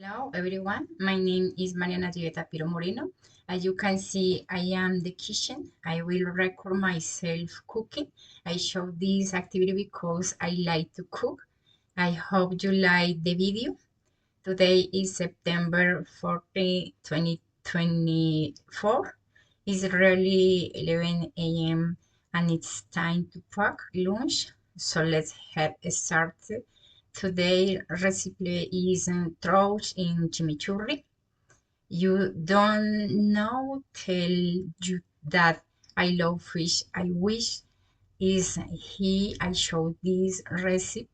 Hello everyone, my name is Mariana Gieta Piro Moreno. As you can see, I am the kitchen. I will record myself cooking. I show this activity because I like to cook. I hope you like the video. Today is September 14, 2024. It's really 11 a.m. and it's time to pack lunch. So let's get started. Today recipe is trout in chimichurri. You don't know tell you that I love fish. I wish is he I showed this recipe.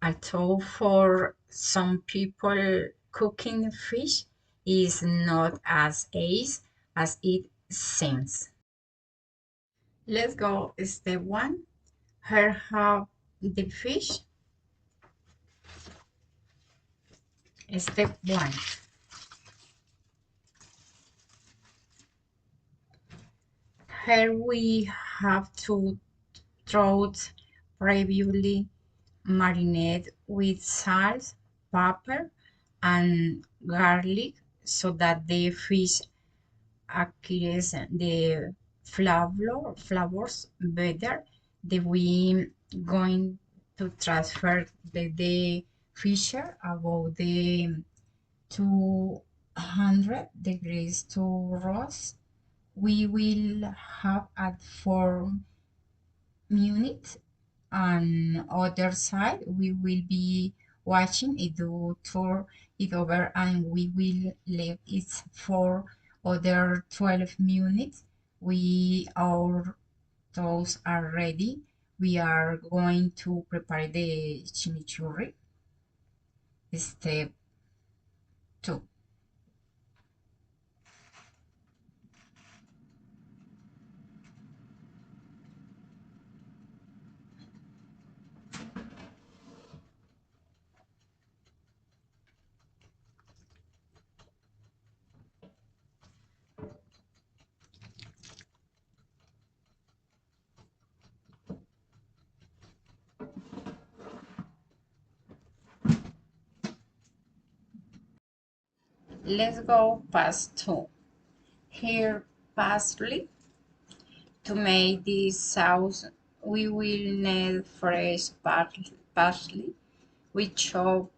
Although for some people cooking fish is not as easy as it seems. Let's go step one. Here have the fish. Step one. Here we have to trout previously marinate with salt, pepper, and garlic so that the fish acquires the flavors better. Then we going to transfer the fish about the 200 degrees to roast. We will have at 4 minutes. On other side, we will be watching it to turn it over and we will leave it for other 12 minutes. We our toast are ready. We are going to prepare the chimichurri. Step 2. Let's go past 2. Here parsley. To make this sauce, we will need fresh parsley. We chop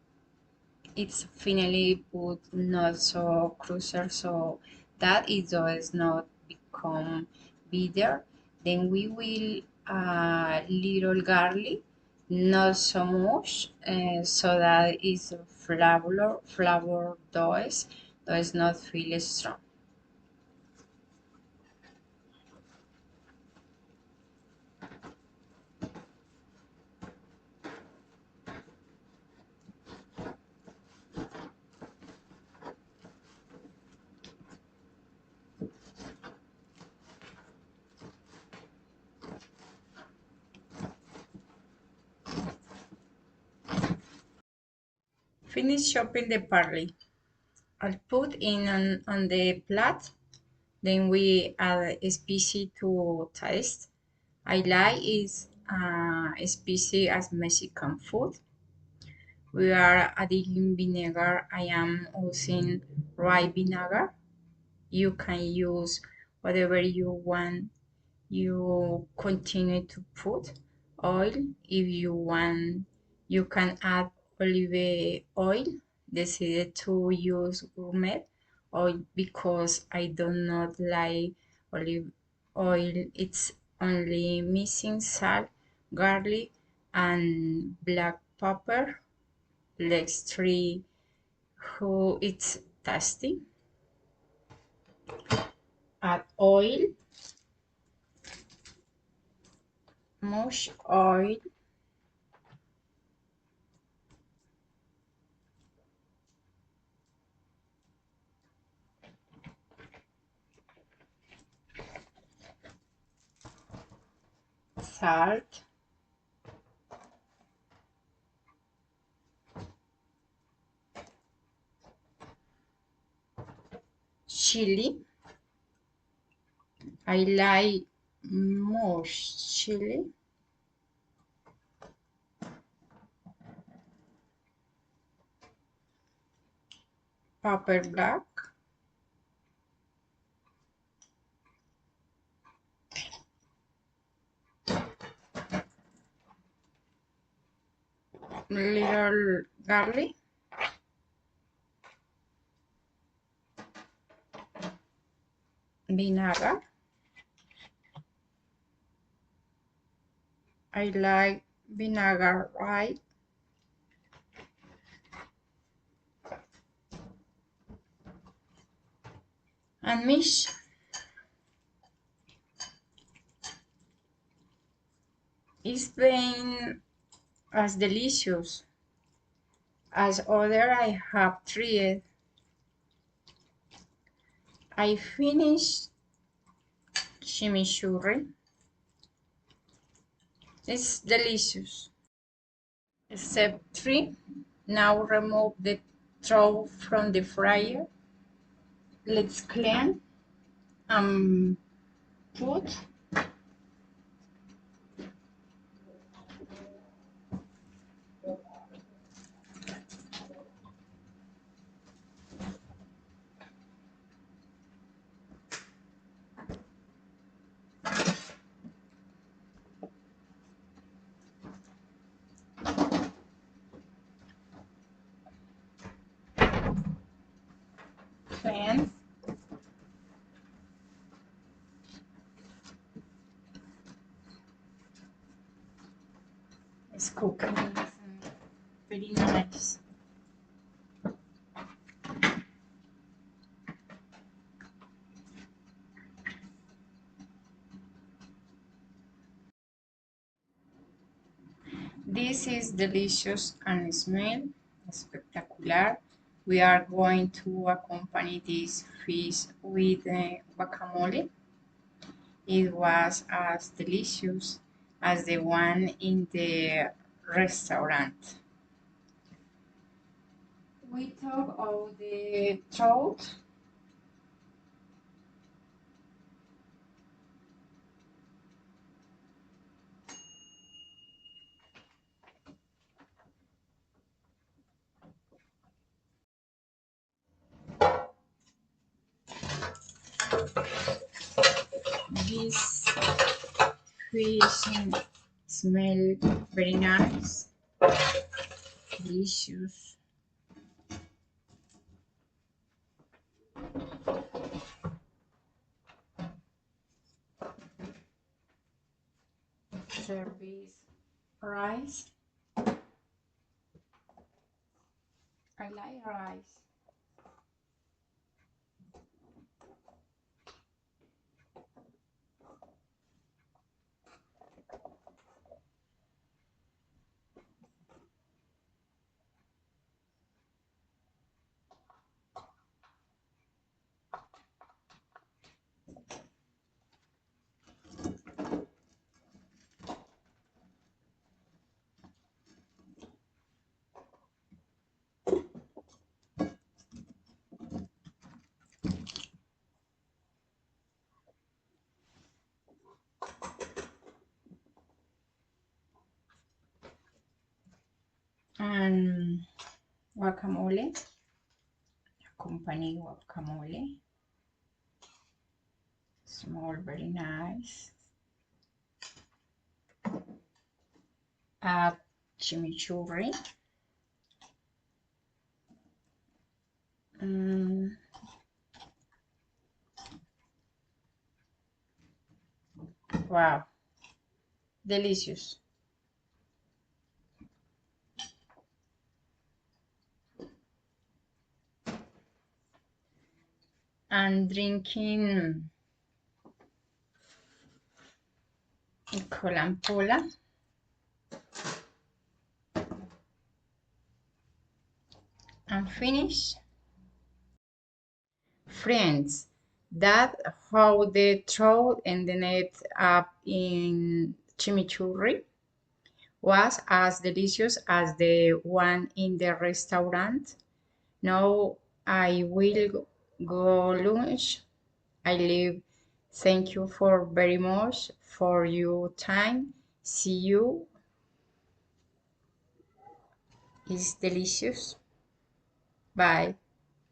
it finely, but not so crucial, so that it does not become bitter. Then we will little garlic, not so much, so that its flavor does not feel strong. Finish chopping the parsley. I'll put in on the plate. Then we add a spicy to taste. I like is spicy as Mexican food. We are adding vinegar. I am using rye vinegar. You can use whatever you want. You continue to put oil. If you want, you can add olive oil. Decided to use gourmet oil because I do not like olive oil. It's only missing salt, garlic, and black pepper. Let's try how it's tasty. Add oil, much oil, salt, chili. I like more chili, pepper black, little garlic, vinegar. I like vinegar white, and mix. It's been as delicious as other I have tried. I finished chimichurri. It's delicious. Step 3. Now remove the trough from the fryer. Let's clean and put clean. It's cooking very nice. This is delicious and smell spectacular. We are going to accompany this fish with guacamole. It was as delicious as the one in the restaurant. We talk about the trout. This fish smell very nice, delicious. Service rice. I like rice. And guacamole, accompany guacamole. Small, very nice. Add chimichurri. Mm, wow, delicious. And drinking cola and pola and finish. Friends, that how the trout ended up in chimichurri was as delicious as the one in the restaurant. Now I will go lunch. I leave. Thank you for very much for your time. See you. It's delicious. Bye.